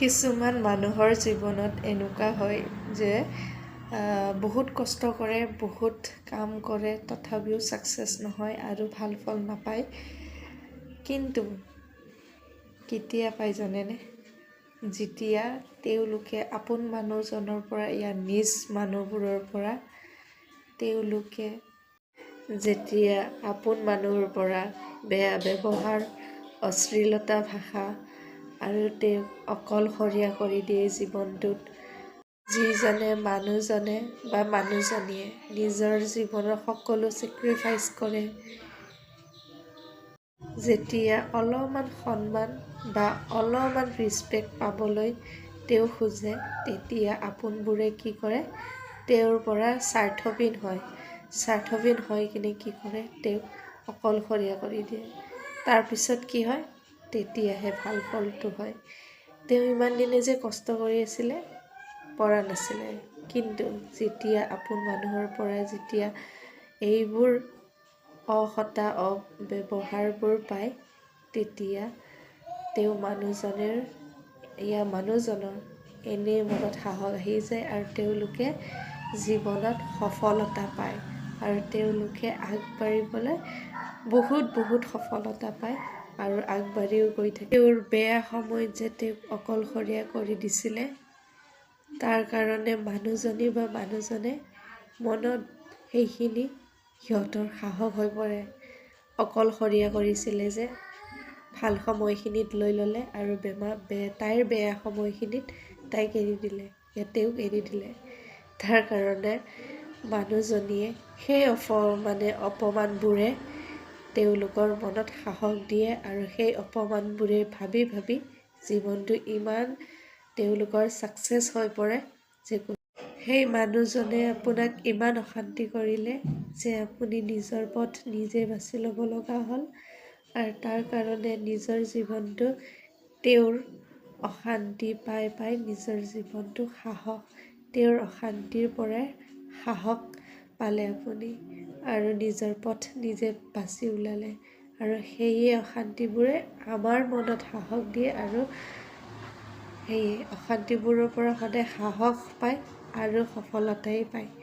কিছুমান মানুহৰ জীৱনত এনেকুৱা হয় যে বহুত কষ্ট কৰে, বহুত কাম কৰে, তথাপিও ছাকচেছ নহয় আৰু ভাল ফল নাপায়। কিন্তু কেতিয়া পায় জানেনে? যেতিয়া তেওঁলোকে আপোন মানুহজনৰ পৰা নিজ মানুহবোৰৰ পৰা তেওঁলোকে যেতিয়া আপোন মানুহৰ পৰা বেয়া ব্যৱহাৰ, অশ্লীলতা ভাষা আৰু তেওঁক অকলশৰীয়া কৰি দিয়ে জীৱনটোত, যিজনে মানুহজনে বা মানুহজনীয়ে নিজৰ জীৱনৰ সকলো ছেক্ৰিফাইচ কৰে, যেতিয়া অলপমান সন্মান বা অলপমান ৰিছপেক্ট পাবলৈ তেওঁ খোজে, তেতিয়া আপোনবোৰে কি কৰে, তেওঁৰ পৰা স্বাৰ্থহীন হৈ কিনে কি কৰে, তেওঁক অকলশৰীয়া কৰি দিয়ে। তাৰপিছত কি হয়? তেতিয়াহে ভাল ফলটো হয়। তেওঁ ইমান দিনে যে কষ্ট কৰি আছিলে, পৰা নাছিলে, কিন্তু যেতিয়া আপোন মানুহৰ পৰা যেতিয়া এইবোৰ অসতা অব্যৱহাৰবোৰ পায়, তেতিয়া তেওঁ মানুহজনৰ এনেই মনত সাহস আহি যায় আৰু তেওঁলোকে জীৱনত সফলতা পায় আৰু তেওঁলোকে আগবাঢ়িবলৈ বহুত সফলতা পায় আৰু আগবাঢ়িও গৈ থাকে। তেওঁৰ বেয়া সময়ত যে তেওঁক অকলশৰীয়া কৰি দিছিলে, তাৰ কাৰণে মানুহজনী বা মানুহজনে মনত সেইখিনি সিহঁতৰ সাহস হৈ পৰে। অকলশৰীয়া কৰিছিলে যে, ভাল সময়খিনিত লৈ ল'লে আৰু তাইৰ বেয়া সময়খিনিত তাইক এৰি দিলে, তেওঁক এৰি দিলে। তাৰ কাৰণে মানুহজনীয়ে সেই অপমানবোৰে তেওঁলোকৰ মনত সাহস দিয়ে আৰু সেই অপমানবোৰে ভাবি জীৱনটো ইমান তেওঁলোকৰ ছাকচেছ হৈ পৰে যে সেই মানুহজনে আপোনাক ইমান অশান্তি কৰিলে যে আপুনি নিজৰ পথ নিজে বাছি ল'ব লগা হ'ল আৰু তাৰ কাৰণে নিজৰ জীৱনটো তেওঁৰ অশান্তি পাই নিজৰ জীৱনটো তেওঁৰ অশান্তিৰ পৰাই সাহস পালে আপুনি আৰু নিজৰ পথ নিজে বাছি ওলালে। আৰু সেয়ে অশান্তিবোৰে আমাৰ মনত সাহস দিয়ে আৰু সেয়ে অশান্তিবোৰৰ পৰা সদায় সাহস পায় আৰু সফলতাই পায়।